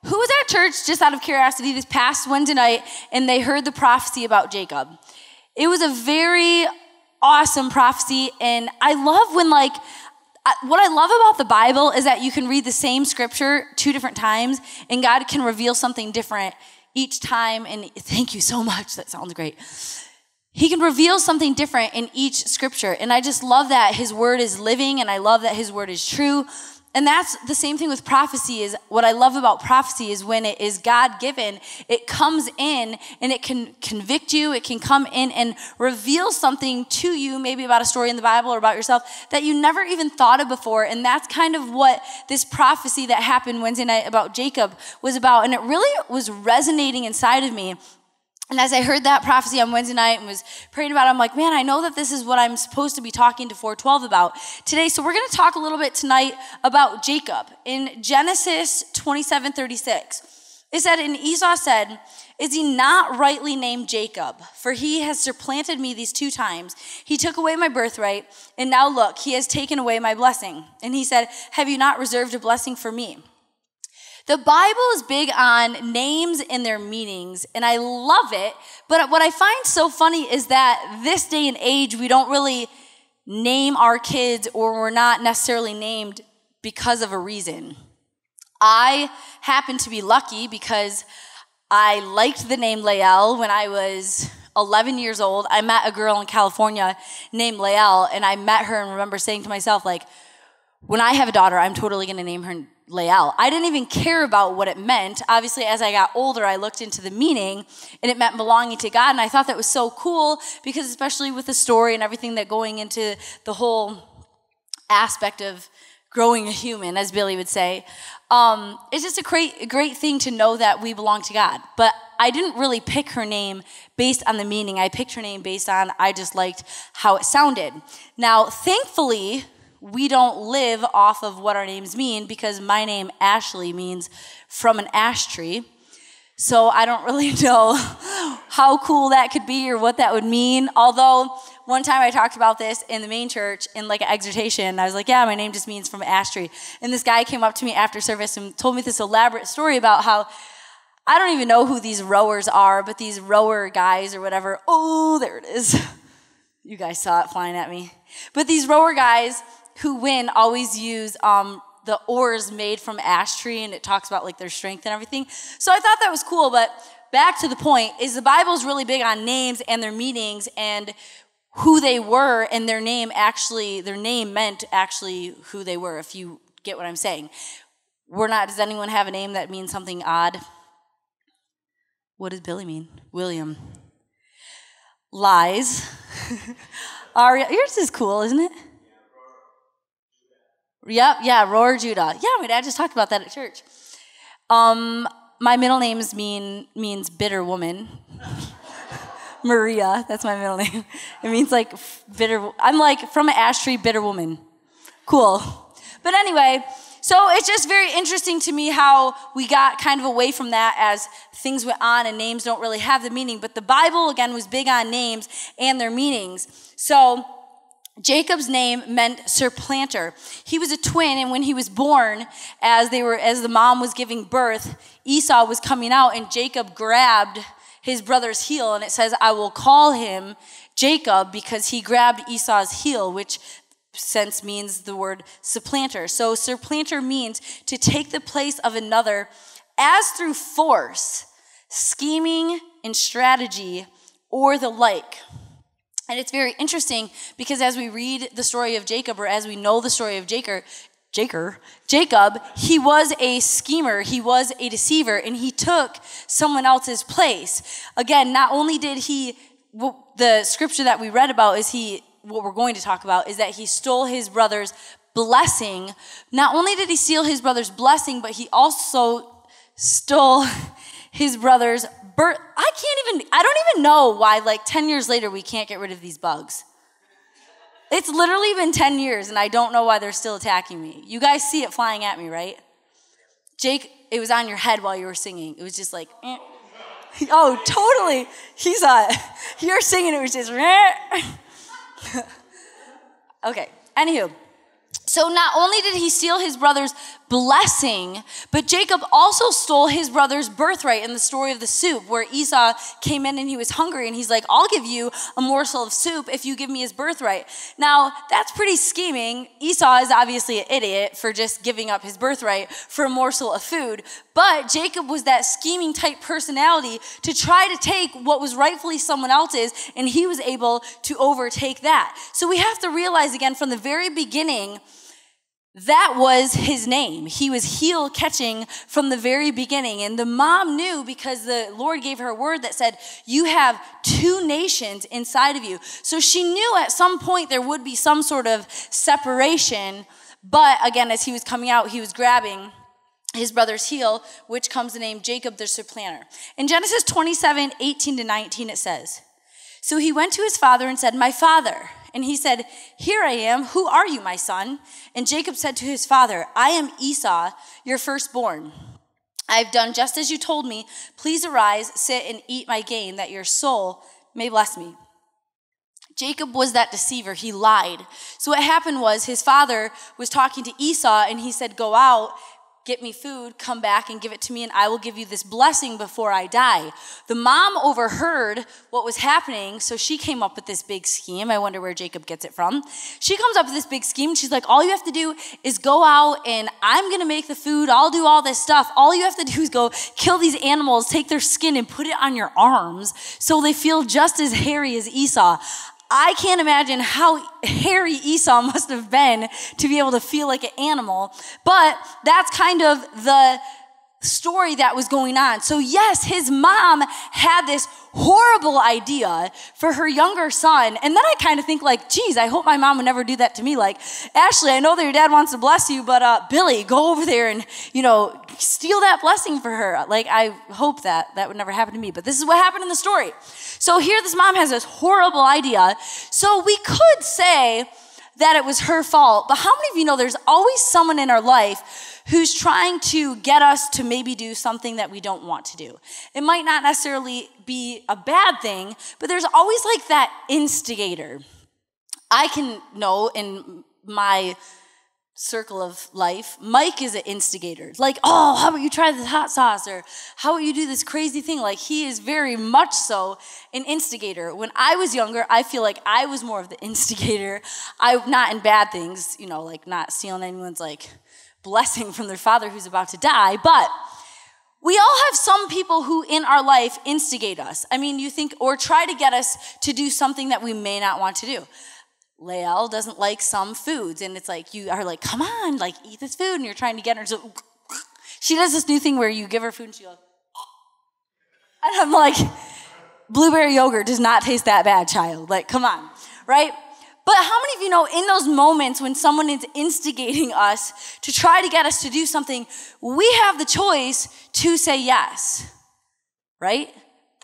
Who was at church, just out of curiosity, this past Wednesday night, and they heard the prophecy about Jacob? It was a very awesome prophecy, and I love when, what I love about the Bible is that you can read the same scripture 2 different times, and God can reveal something different each time, and thank you so much, that sounds great. He can reveal something different in each scripture, and I just love that his word is living, and I love that his word is true. And that's the same thing with prophecy. Is what I love about prophecy is when it is God-given, it comes in and it can convict you. It can come in and reveal something to you, maybe about a story in the Bible or about yourself that you never even thought of before. And that's kind of what this prophecy that happened Wednesday night about Jacob was about. And it really was resonating inside of me. And as I heard that prophecy on Wednesday night and was praying about it, I'm like, man, I know that this is what I'm supposed to be talking to 412 about today. So we're going to talk a little bit tonight about Jacob. In Genesis 27:36, it said, and Esau said, is he not rightly named Jacob? For he has supplanted me these 2 times. He took away my birthright, and now look, he has taken away my blessing. And he said, have you not reserved a blessing for me? The Bible is big on names and their meanings, and I love it. But what I find so funny is that this day and age, we don't really name our kids, or we're not necessarily named because of a reason. I happen to be lucky because I liked the name Lael when I was 11 years old. I met a girl in California named Lael, and I met her and remember saying to myself, when I have a daughter, I'm totally going to name her Lael. I didn't even care about what it meant. Obviously, as I got older, I looked into the meaning, and it meant belonging to God, and I thought that was so cool because especially with the story and everything that going into the whole aspect of growing a human, as Billy would say, it's just a great thing to know that we belong to God. But I didn't really pick her name based on the meaning. I picked her name based on I just liked how it sounded. Now, thankfully, we don't live off of what our names mean because my name, Ashley, means from an ash tree. So I don't really know how cool that could be or what that would mean. Although one time I talked about this in the main church in an exhortation. I was like, yeah, my name just means from an ash tree. And this guy came up to me after service and told me this elaborate story about how I don't even know who these rowers are, but these rower guys or whatever. Oh, there it is. You guys saw it flying at me. But these rower guys who win always use the oars made from ash tree, and it talks about their strength and everything. So I thought that was cool, but back to the point is the Bible's really big on names and their meanings and who they were, and their name meant actually who they were, if you get what I'm saying. Does anyone have a name that means something odd? What does Billy mean? William. Lies. Aria, yours is cool, isn't it? Yep, yeah, Roar Judah. Yeah, my dad just talked about that at church. My middle name means bitter woman. Maria, that's my middle name. It means bitter. I'm from an ash tree, bitter woman. Cool. But anyway, so it's just very interesting to me how we got kind of away from that as things went on and names don't really have the meaning. But the Bible, again, was big on names and their meanings. So Jacob's name meant surplanter. He was a twin, and when he was born, as the mom was giving birth, Esau was coming out, and Jacob grabbed his brother's heel, and it says, I will call him Jacob because he grabbed Esau's heel, which sense means the word supplanter. So supplanter means to take the place of another as through force, scheming, and strategy, or the like. And it's very interesting because as we read the story of Jacob, or as we know the story of Jacob, he was a schemer, he was a deceiver, and he took someone else's place. Again, not only did the scripture that we read about what we're going to talk about is that he stole his brother's blessing. Not only did he steal his brother's blessing, but he also stole his brother's birth. I don't even know why 10 years later we can't get rid of these bugs. It's literally been 10 years and I don't know why they're still attacking me. You guys see it flying at me, right? Jake, it was on your head while you were singing. It was just eh. Oh, totally. He saw it. You're singing, it was just Okay, anywho. So not only did he steal his brother's blessing, but Jacob also stole his brother's birthright in the story of the soup, where Esau came in and he was hungry, and he's like, I'll give you a morsel of soup if you give me his birthright. Now, that's pretty scheming. Esau is obviously an idiot for just giving up his birthright for a morsel of food, but Jacob was that scheming type personality to try to take what was rightfully someone else's, and he was able to overtake that. So we have to realize again from the very beginning, that was his name. He was heel catching from the very beginning. And the mom knew because the Lord gave her a word that said, you have two nations inside of you. So she knew at some point there would be some sort of separation. But again, as he was coming out, he was grabbing his brother's heel, which comes the name Jacob the supplanter. In Genesis 27:18-19, it says, so he went to his father and said, my father. And he said, here I am. Who are you, my son? And Jacob said to his father, I am Esau, your firstborn. I have done just as you told me. Please arise, sit, and eat my gain, that your soul may bless me. Jacob was that deceiver. He lied. So what happened was his father was talking to Esau, and he said, go out, get me food, come back and give it to me, and I will give you this blessing before I die. The mom overheard what was happening, so she came up with this big scheme. I wonder where Jacob gets it from. She comes up with this big scheme. She's like, all you have to do is go out, and I'm going to make the food. I'll do all this stuff. All you have to do is go kill these animals, take their skin, and put it on your arms so they feel just as hairy as Esau. I can't imagine how hairy Esau must have been to be able to feel like an animal, but that's kind of the story that was going on. So yes, his mom had this horrible idea for her younger son, and then I kind of think like, geez, I hope my mom would never do that to me. Like, Ashley, I know that your dad wants to bless you, but Billy, go over there and, steal that blessing for her. Like, I hope that would never happen to me, but this is what happened in the story. So here this mom has this horrible idea. So we could say that it was her fault, but how many of you know there's always someone in our life who's trying to get us to maybe do something that we don't want to do? It might not necessarily be a bad thing, but there's always like that instigator. I can know in my circle of life, Mike is an instigator. Like, oh, how about you try this hot sauce? Or how about you do this crazy thing? Like, he is very much so an instigator. When I was younger, I feel like I was more of the instigator. Not in bad things, like not stealing anyone's like blessing from their father who's about to die, but we all have some people who in our life instigate us. I mean, you think, or try to get us to do something that we may not want to do. Lael doesn't like some foods, and it's like you are like, come on, like eat this food, and you're trying to get her. So she does this new thing where you give her food, and she goes, and I'm like, blueberry yogurt does not taste that bad, child. Like, come on, right? But how many of you know in those moments when someone is instigating us to try to get us to do something, we have the choice to say yes, right?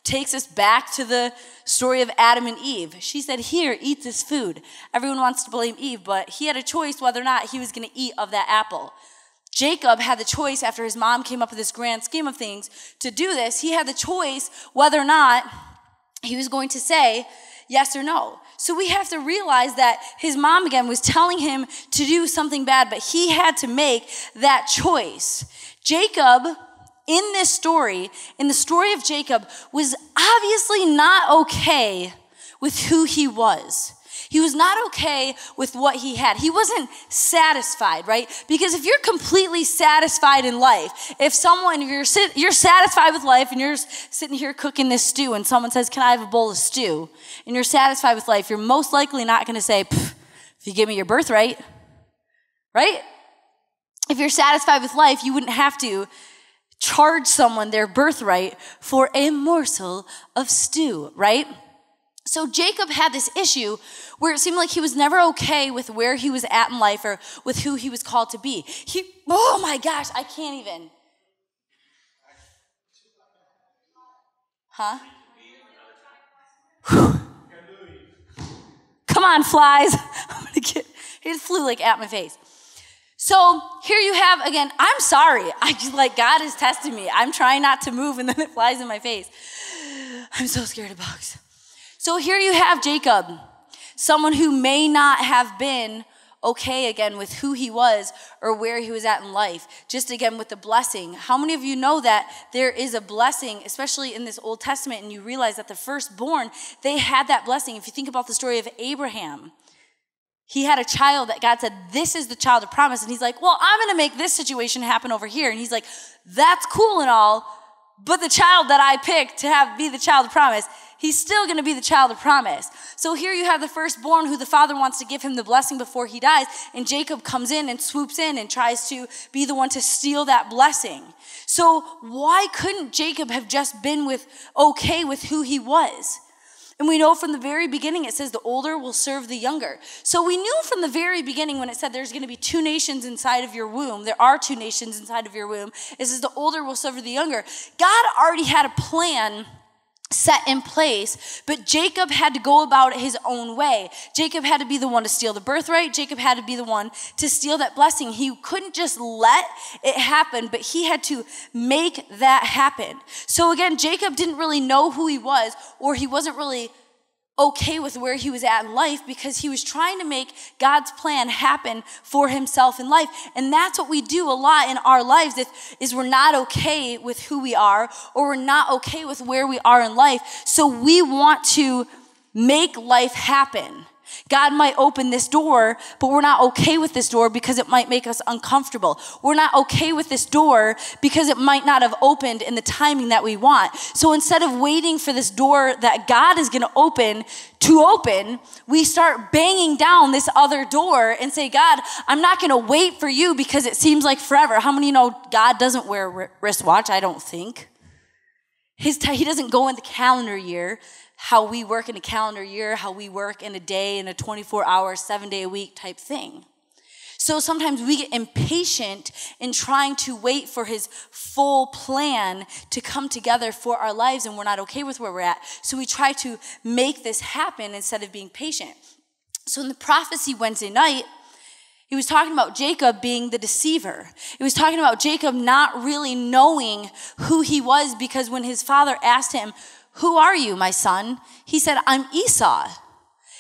Takes us back to the story of Adam and Eve. She said, here, eat this food. Everyone wants to blame Eve, but he had a choice whether or not he was going to eat of that apple. Jacob had the choice after his mom came up with this grand scheme of things to do this. He had the choice whether or not he was going to say yes or no. So we have to realize that his mom, again, was telling him to do something bad, but he had to make that choice. Jacob, in this story, in the story of Jacob, was obviously not okay with who he was. He was not okay with what he had. He wasn't satisfied, right? Because if you're completely satisfied in life, if you're satisfied with life and you're sitting here cooking this stew and someone says, can I have a bowl of stew? And you're satisfied with life, you're most likely not going to say, if you give me your birthright, right? If you're satisfied with life, you wouldn't have to charge someone their birthright for a morsel of stew, right? So Jacob had this issue where it seemed like he was never okay with where he was at in life or with who he was called to be. Oh my gosh, I can't even. Huh? Come on, flies. It flew like at my face. So here you have, again, I'm sorry. God is testing me. I'm trying not to move and then it flies in my face. I'm so scared of bugs. So here you have Jacob, someone who may not have been okay again with who he was or where he was at in life. Just again with the blessing. How many of you know that there is a blessing, especially in this Old Testament, and you realize that the firstborn, they had that blessing. If you think about the story of Abraham, he had a child that God said, this is the child of promise. And he's like, well, I'm going to make this situation happen over here. And he's like, that's cool and all, but the child that I picked to be the child of promise, he's still going to be the child of promise. So here you have the firstborn who the father wants to give him the blessing before he dies. And Jacob comes in and swoops in and tries to be the one to steal that blessing. So why couldn't Jacob have just been okay with who he was? And we know from the very beginning, it says the older will serve the younger. So we knew from the very beginning when it said there's going to be two nations inside of your womb. There are two nations inside of your womb. It says the older will serve the younger. God already had a plan set in place, but Jacob had to go about it his own way. Jacob had to be the one to steal the birthright. Jacob had to be the one to steal that blessing. He couldn't just let it happen, but he had to make that happen. So again, Jacob didn't really know who he was, or he wasn't really okay with where he was at in life because he was trying to make God's plan happen for himself in life. And that's what we do a lot in our lives is we're not okay with who we are, or we're not okay with where we are in life. So we want to make life happen. God might open this door, but we're not okay with this door because it might make us uncomfortable. We're not okay with this door because it might not have opened in the timing that we want. So instead of waiting for this door that God is going to open, we start banging down this other door and say, God, I'm not going to wait for you because it seems like forever. How many know God doesn't wear a wristwatch? I don't think. He doesn't go in the calendar year. How we work in a calendar year, how we work in a day, in a 24-hour, 7-day-a-week type thing. So sometimes we get impatient in trying to wait for his full plan to come together for our lives, and we're not okay with where we're at. So we try to make this happen instead of being patient. So in the prophecy Wednesday night, he was talking about Jacob being the deceiver. He was talking about Jacob not really knowing who he was, because when his father asked him, who are you, my son? He said, I'm Esau.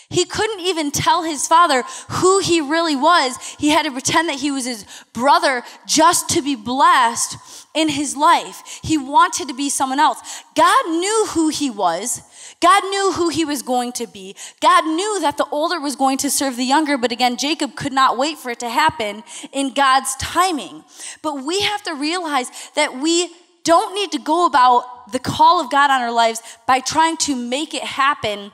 He couldn't even tell his father who he really was. He had to pretend that he was his brother just to be blessed in his life. He wanted to be someone else. God knew who he was. God knew who he was going to be. God knew that the older was going to serve the younger, but again, Jacob could not wait for it to happen in God's timing. But we have to realize that we don't need to go about the call of God on our lives by trying to make it happen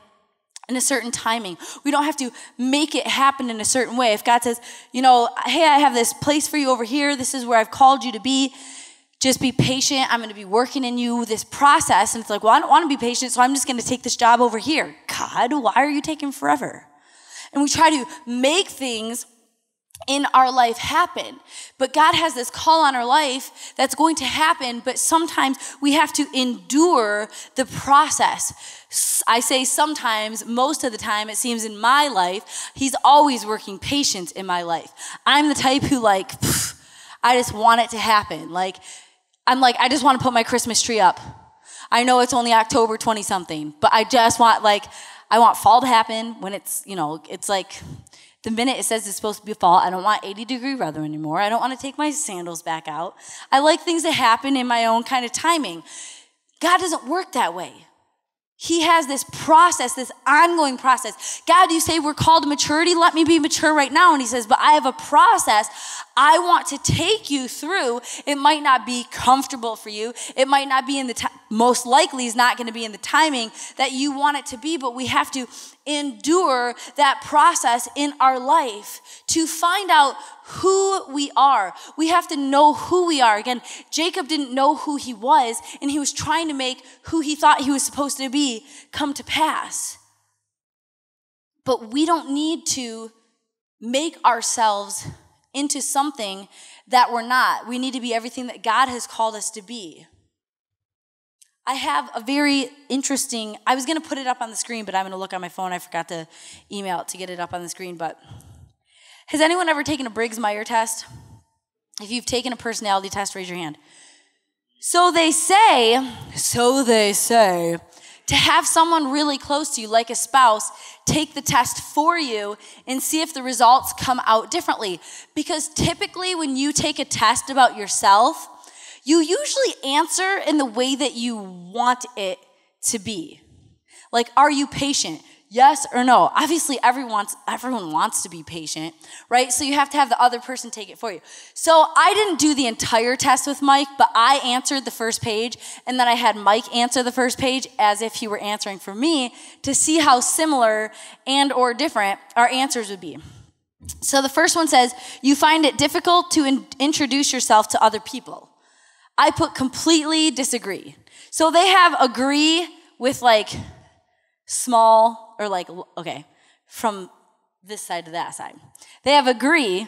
in a certain timing. We don't have to make it happen in a certain way. If God says, hey, I have this place for you over here. This is where I've called you to be. Just be patient. I'm going to be working in you this process. And it's like, well, I don't want to be patient, so I'm just going to take this job over here. God, why are you taking forever? And we try to make things in our life happen. But God has this call on our life that's going to happen, but sometimes we have to endure the process. I say sometimes, most of the time, it seems in my life, he's always working patience in my life. I'm the type who I just want it to happen. I just want to put my Christmas tree up. I know it's only October 20-something, but I just want, I want fall to happen when it's, it's like, the minute it says it's supposed to be fall, I don't want 80-degree weather anymore. I don't want to take my sandals back out. I like things to happen in my own kind of timing. God doesn't work that way. He has this process, this ongoing process. God, you say we're called to maturity. Let me be mature right now. And he says, but I have a process I want to take you through. It might not be comfortable for you. It might not be most likely is not going to be in the timing that you want it to be, but we have to endure that process in our life to find out who we are. We have to know who we are. Again, Jacob didn't know who he was, and he was trying to make who he thought he was supposed to be come to pass. But we don't need to make ourselves into something that we're not. We need to be everything that God has called us to be. I have a very interesting, I was going to put it up on the screen, but I'm going to look on my phone. I forgot to email it to get it up on the screen. But has anyone ever taken a Briggs Meyer test? If you've taken a personality test, raise your hand. So they say, to have someone really close to you, like a spouse, take the test for you and see if the results come out differently. Because typically when you take a test about yourself, you usually answer in the way that you want it to be. Like, are you patient? Yes or no? Obviously, everyone wants to be patient, right? So you have to have the other person take it for you. So I didn't do the entire test with Mike, but I answered the first page, and then I had Mike answer the first page as if he were answering for me to see how similar and or different our answers would be. So the first one says, you find it difficult to introduce yourself to other people. I put completely disagree. So they have agree with like small, or like, okay, from this side to that side. They have agree,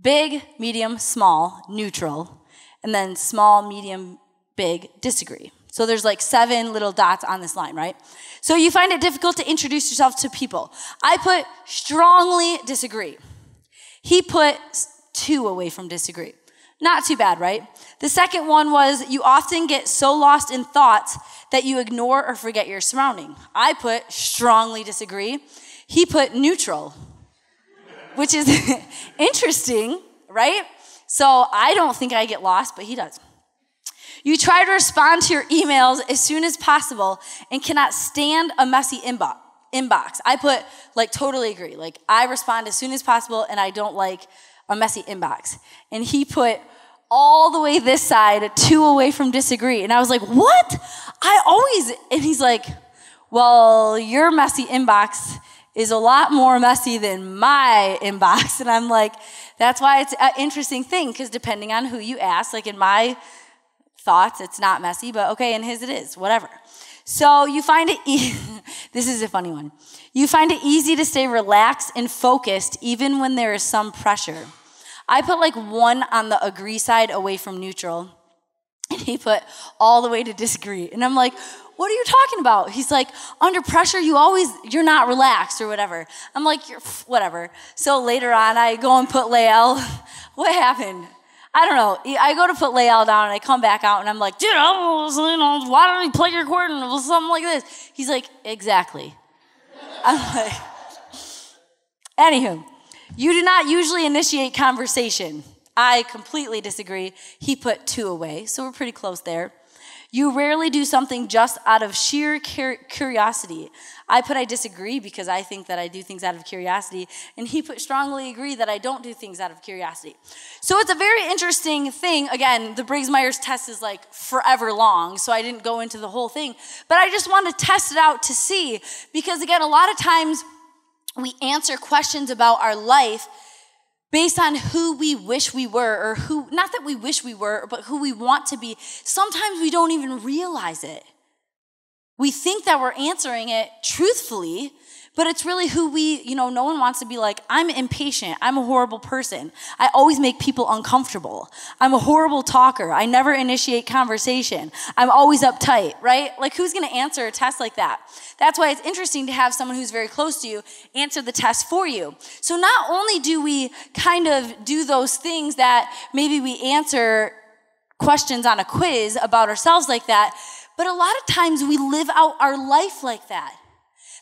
big, medium, small, neutral, and then small, medium, big, disagree. So there's like 7 little dots on this line, right? So you find it difficult to introduce yourself to people. I put strongly disagree. He put 2 away from disagree. Not too bad, right? The second one was, you often get so lost in thoughts that you ignore or forget your surrounding. I put strongly disagree. He put neutral, which is interesting, right? So I don't think I get lost, but he does. You try to respond to your emails as soon as possible and cannot stand a messy inbox. I put like totally agree. Like, I respond as soon as possible and I don't like a messy inbox. And he put all the way this side, 2 away from disagree. And I was like, what? And he's like, well, your messy inbox is a lot more messy than my inbox. And I'm like, that's why it's an interesting thing, because depending on who you ask, like in my thoughts, it's not messy, but okay, in his it is, whatever. So you find it, this is a funny one. You find it easy to stay relaxed and focused even when there is some pressure. I put like 1 on the agree side away from neutral, and he put all the way to disagree. And I'm like, what are you talking about? He's like, under pressure, you're not relaxed or whatever. I'm like, whatever. So later on, I go and put Lael. What happened? I don't know. I go to put Lael down, and I come back out, and I'm like, dude, why don't you play your chord or something like this? He's like, exactly. I'm like, anywho, you do not usually initiate conversation. I completely disagree. He put 2 away, so we're pretty close there. You rarely do something just out of sheer curiosity. I disagree because I think that I do things out of curiosity, and he put strongly agree that I don't do things out of curiosity. So it's a very interesting thing. Again, the Briggs-Myers test is like forever long, so I didn't go into the whole thing, but I just wanted to test it out to see, because again, a lot of times we answer questions about our life based on who we wish we were, or who, not that we wish we were, but who we want to be. Sometimes we don't even realize it. We think that we're answering it truthfully, but it's really who no one wants to be like, I'm impatient. I'm a horrible person. I always make people uncomfortable. I'm a horrible talker. I never initiate conversation. I'm always uptight, right? Like, who's going to answer a test like that? That's why it's interesting to have someone who's very close to you answer the test for you. So not only do we kind of do those things that maybe we answer questions on a quiz about ourselves like that, but a lot of times we live out our life like that.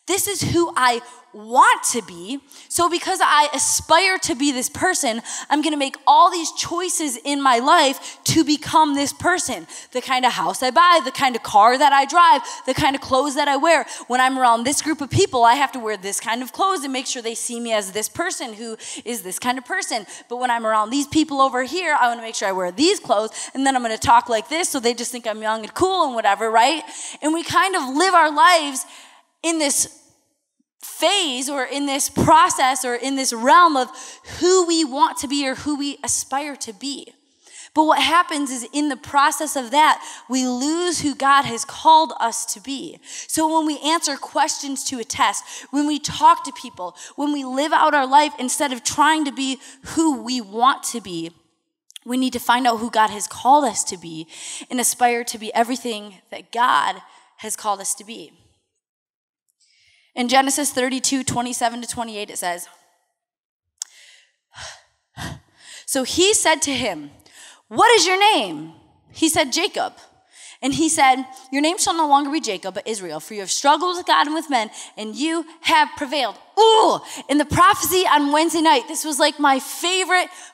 This is who I want to be. So because I aspire to be this person, I'm going to make all these choices in my life to become this person. The kind of house I buy, the kind of car that I drive, the kind of clothes that I wear. When I'm around this group of people, I have to wear this kind of clothes and make sure they see me as this person who is this kind of person. But when I'm around these people over here, I want to make sure I wear these clothes, and then I'm going to talk like this so they just think I'm young and cool and whatever, right? And we kind of live our lives in this phase or in this process or in this realm of who we want to be or who we aspire to be. But what happens is, in the process of that, we lose who God has called us to be. So when we answer questions to a test, when we talk to people, when we live out our life, instead of trying to be who we want to be, we need to find out who God has called us to be and aspire to be everything that God has called us to be. In Genesis 32:27-28, it says, so he said to him, what is your name? He said, Jacob. And he said, your name shall no longer be Jacob, but Israel, for you have struggled with God and with men, and you have prevailed. Ooh, in the prophecy on Wednesday night, this was like my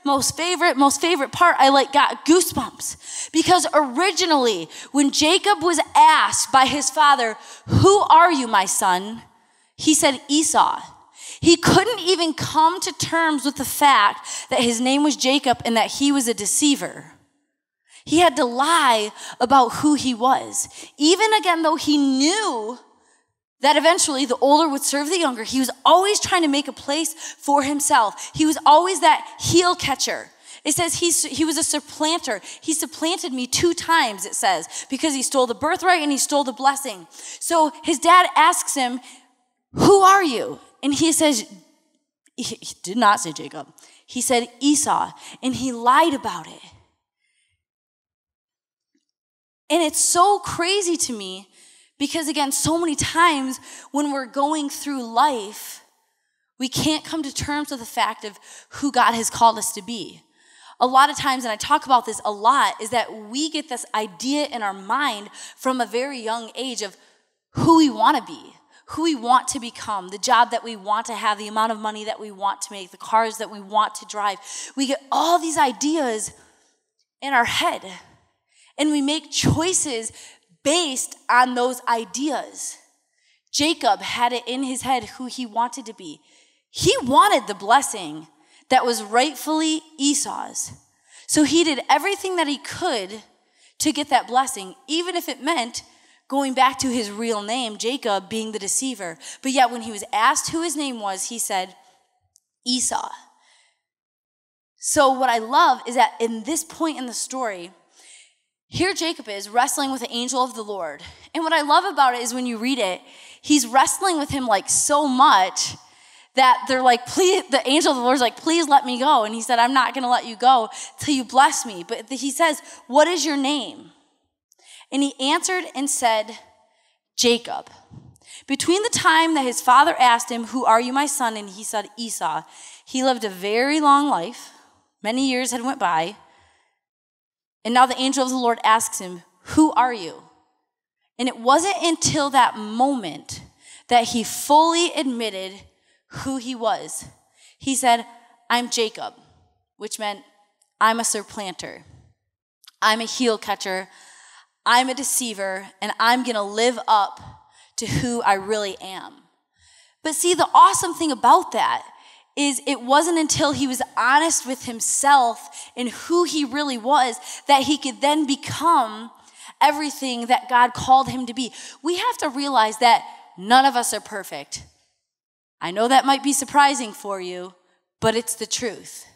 most favorite part. I got goosebumps. Because originally, when Jacob was asked by his father, who are you, my son? He said, Esau. He couldn't even come to terms with the fact that his name was Jacob and that he was a deceiver. He had to lie about who he was. Even again, though he knew that eventually the older would serve the younger, he was always trying to make a place for himself. He was always that heel catcher. It says he was a supplanter. He supplanted me 2 times, it says, because he stole the birthright and he stole the blessing. So his dad asks him, who are you? And he says, he did not say Jacob. He said Esau, and he lied about it. And it's so crazy to me because, again, so many times when we're going through life, we can't come to terms with the fact of who God has called us to be. A lot of times, and I talk about this a lot, is that we get this idea in our mind from a very young age of who we want to be, who we want to become, the job that we want to have, the amount of money that we want to make, the cars that we want to drive. We get all these ideas in our head. And we make choices based on those ideas. Jacob had it in his head who he wanted to be. He wanted the blessing that was rightfully Esau's. So he did everything that he could to get that blessing, even if it meant going back to his real name, Jacob, being the deceiver. But yet when he was asked who his name was, he said Esau. So what I love is that in this point in the story, here Jacob is wrestling with the angel of the Lord. And what I love about it is when you read it, he's wrestling with him so much that they're please, the angel of the Lord's please let me go. And he said, I'm not going to let you go till you bless me. But he says, what is your name? And he answered and said, Jacob. Between the time that his father asked him, who are you, my son? And he said, Esau. He lived a very long life. Many years had went by. And now the angel of the Lord asks him, who are you? And it wasn't until that moment that he fully admitted who he was. He said, I'm Jacob, which meant I'm a surplanter. I'm a heel catcher. I'm a deceiver, and I'm going to live up to who I really am. But see, the awesome thing about that is it wasn't until he was honest with himself and who he really was that he could then become everything that God called him to be. We have to realize that none of us are perfect. I know that might be surprising for you, but it's the truth.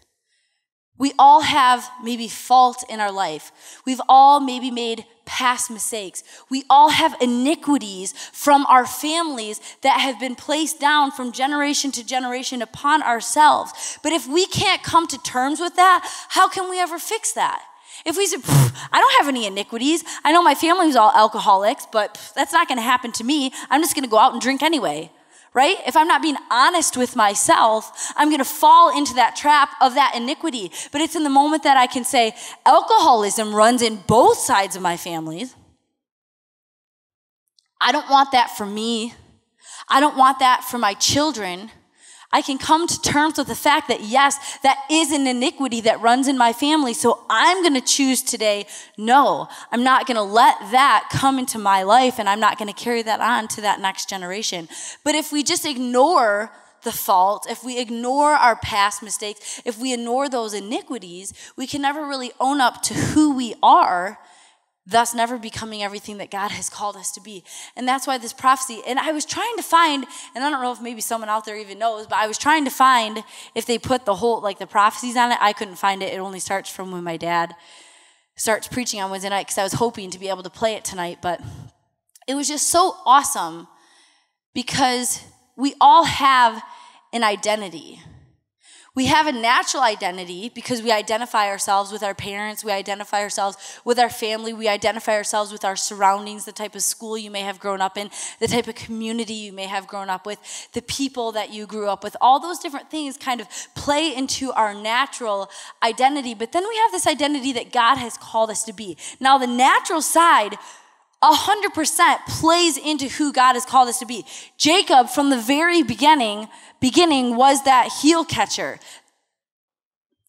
We all have maybe fault in our life. We've all maybe made past mistakes. We all have iniquities from our families that have been placed down from generation to generation upon ourselves. But if we can't come to terms with that, how can we ever fix that? If we say, I don't have any iniquities. I know my family's all alcoholics, but that's not going to happen to me. I'm just going to go out and drink anyway. Right? If I'm not being honest with myself, I'm going to fall into that trap of that iniquity. But it's in the moment that I can say, alcoholism runs in both sides of my family. I don't want that for me. I don't want that for my children. I can come to terms with the fact that, yes, that is an iniquity that runs in my family. So I'm going to choose today, no, I'm not going to let that come into my life, and I'm not going to carry that on to that next generation. But if we just ignore the fault, if we ignore our past mistakes, if we ignore those iniquities, we can never really own up to who we are, thus never becoming everything that God has called us to be. And that's why this prophecy, and I was trying to find, and I don't know if maybe someone out there even knows, but I was trying to find if they put the whole, the prophecies on it. I couldn't find it. It only starts from when my dad starts preaching on Wednesday night, because I was hoping to be able to play it tonight. But it was just so awesome because we all have an identity. We have a natural identity because we identify ourselves with our parents, we identify ourselves with our family, we identify ourselves with our surroundings, the type of school you may have grown up in, the type of community you may have grown up with, the people that you grew up with. All those different things kind of play into our natural identity, but then we have this identity that God has called us to be. Now, the natural side 100% plays into who God has called us to be. Jacob, from the very beginning was that heel catcher.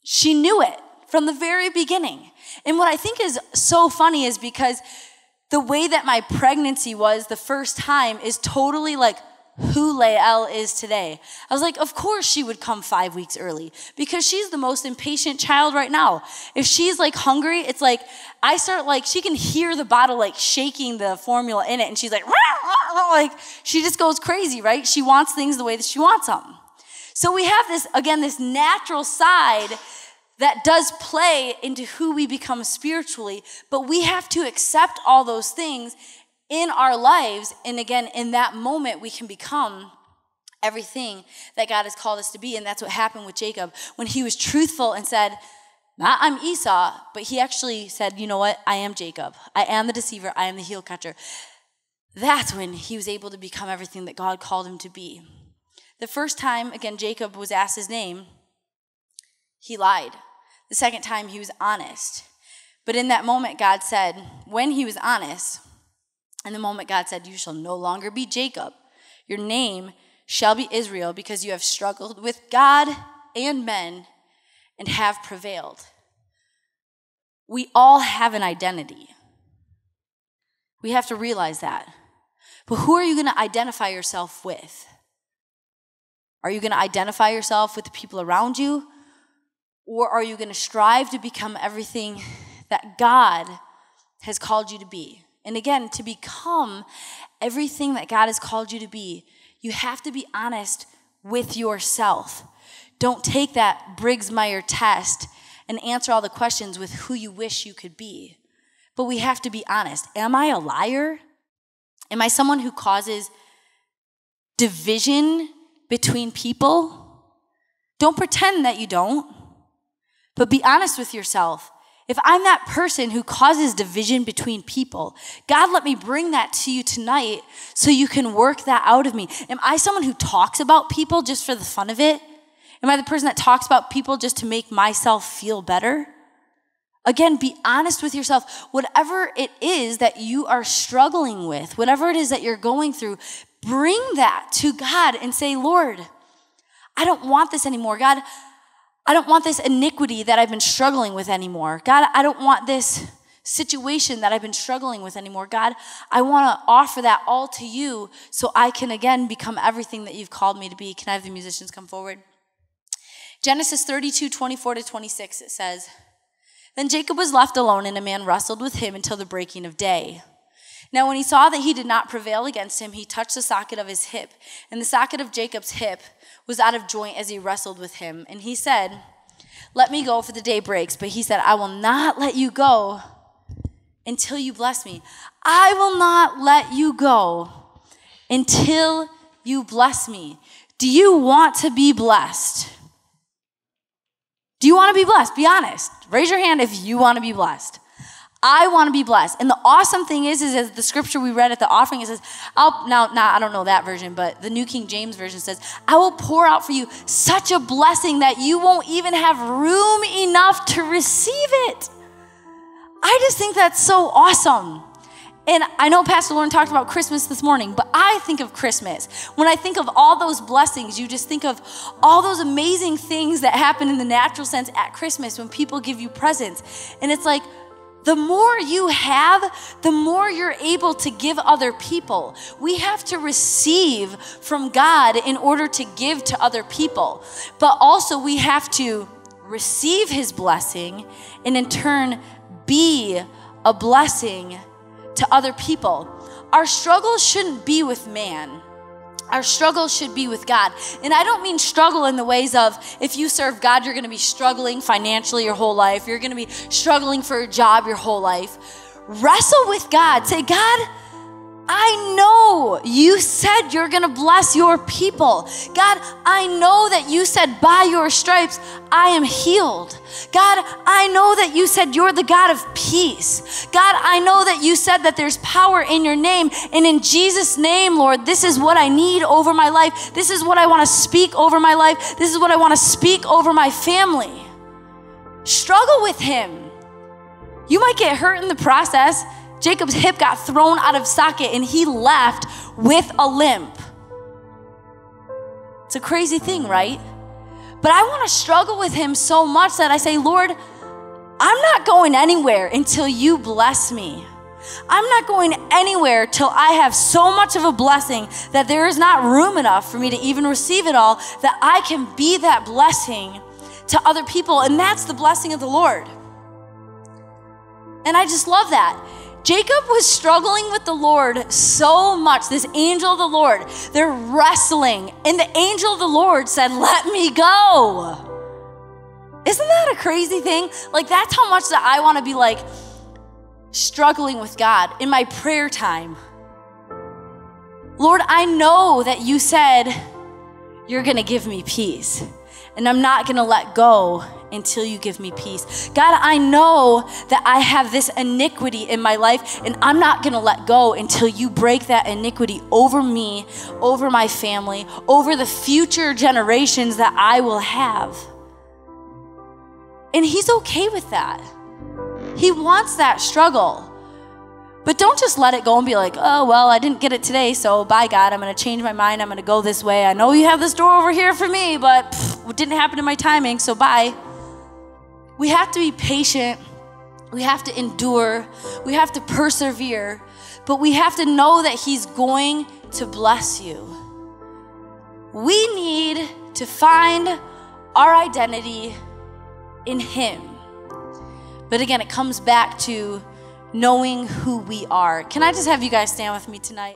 She knew it from the very beginning. And what I think is so funny is because the way that my pregnancy was the first time is totally like who Lael is today. I was like, of course she would come 5 weeks early because she's the most impatient child right now. If she's like hungry, it's like, I start like, she can hear the bottle like shaking the formula in it and she's like, like she just goes crazy, right? She wants things the way that she wants them. So we have this, again, this natural side that does play into who we become spiritually, but we have to accept all those things in our lives, and again, in that moment, we can become everything that God has called us to be, and that's what happened with Jacob. When he was truthful and said, not I'm Esau, but he actually said, you know what, I am Jacob. I am the deceiver. I am the heel catcher. That's when he was able to become everything that God called him to be. The first time, again, Jacob was asked his name, he lied. The second time, he was honest. But in that moment, God said, when he was honest, in the moment God said, you shall no longer be Jacob. Your name shall be Israel because you have struggled with God and men and have prevailed. We all have an identity. We have to realize that. But who are you going to identify yourself with? Are you going to identify yourself with the people around you? Or are you going to strive to become everything that God has called you to be? And again, to become everything that God has called you to be, you have to be honest with yourself. Don't take that Briggs Meyer test and answer all the questions with who you wish you could be. But we have to be honest. Am I a liar? Am I someone who causes division between people? Don't pretend that you don't, but be honest with yourself. If I'm that person who causes division between people, God, let me bring that to you tonight so you can work that out of me. Am I someone who talks about people just for the fun of it? Am I the person that talks about people just to make myself feel better? Again, be honest with yourself. Whatever it is that you are struggling with, whatever it is that you're going through, bring that to God and say, Lord, I don't want this anymore. God, I don't want this iniquity that I've been struggling with anymore. God, I don't want this situation that I've been struggling with anymore. God, I want to offer that all to you so I can, again, become everything that you've called me to be. Can I have the musicians come forward? Genesis 32:24-26, it says, then Jacob was left alone, and a man wrestled with him until the breaking of day. Now when he saw that he did not prevail against him, he touched the socket of his hip, and the socket of Jacob's hip was out of joint as he wrestled with him. And he said, let me go, for the day breaks. But he said, I will not let you go until you bless me. I will not let you go until you bless me. Do you want to be blessed? Do you want to be blessed? Be honest. Raise your hand if you want to be blessed. I want to be blessed. And the awesome thing is as the scripture we read at the offering, it says, I don't know that version, but the New King James Version says, I will pour out for you such a blessing that you won't even have room enough to receive it. I just think that's so awesome. And I know Pastor Lauren talked about Christmas this morning, but I think of Christmas. When I think of all those blessings, you just think of all those amazing things that happen in the natural sense at Christmas when people give you presents. And it's like, the more you have, the more you're able to give other people. We have to receive from God in order to give to other people. But also we have to receive his blessing and in turn be a blessing to other people. Our struggle shouldn't be with man. Our struggle should be with God. And I don't mean struggle in the ways of if you serve God, you're going to be struggling financially your whole life. You're going to be struggling for a job your whole life. Wrestle with God. Say, God, I know you said you're gonna bless your people. God, I know that you said by your stripes, I am healed. God, I know that you said you're the God of peace. God, I know that you said that there's power in your name. And in Jesus' name, Lord, this is what I need over my life. This is what I wanna speak over my life. This is what I wanna speak over my family. Struggle with him. You might get hurt in the process. Jacob's hip got thrown out of socket and he left with a limp. It's a crazy thing, right? But I want to struggle with him so much that I say, Lord, I'm not going anywhere until you bless me. I'm not going anywhere till I have so much of a blessing that there is not room enough for me to even receive it all, that I can be that blessing to other people. And that's the blessing of the Lord. And I just love that. Jacob was struggling with the Lord so much, this angel of the Lord. They're wrestling, and the angel of the Lord said, let me go. Isn't that a crazy thing? Like, that's how much that I want to be like struggling with God in my prayer time. Lord, I know that you said you're going to give me peace, and I'm not going to let go until you give me peace. God, I know that I have this iniquity in my life, and I'm not gonna let go until you break that iniquity over me, over my family, over the future generations that I will have. And he's okay with that. He wants that struggle. But don't just let it go and be like, oh, well, I didn't get it today, so bye, God, I'm gonna change my mind, I'm gonna go this way. I know you have this door over here for me, but it didn't happen in my timing, so bye. We have to be patient, we have to endure, we have to persevere, but we have to know that he's going to bless you. We need to find our identity in him. But again, it comes back to knowing who we are. Can I just have you guys stand with me tonight?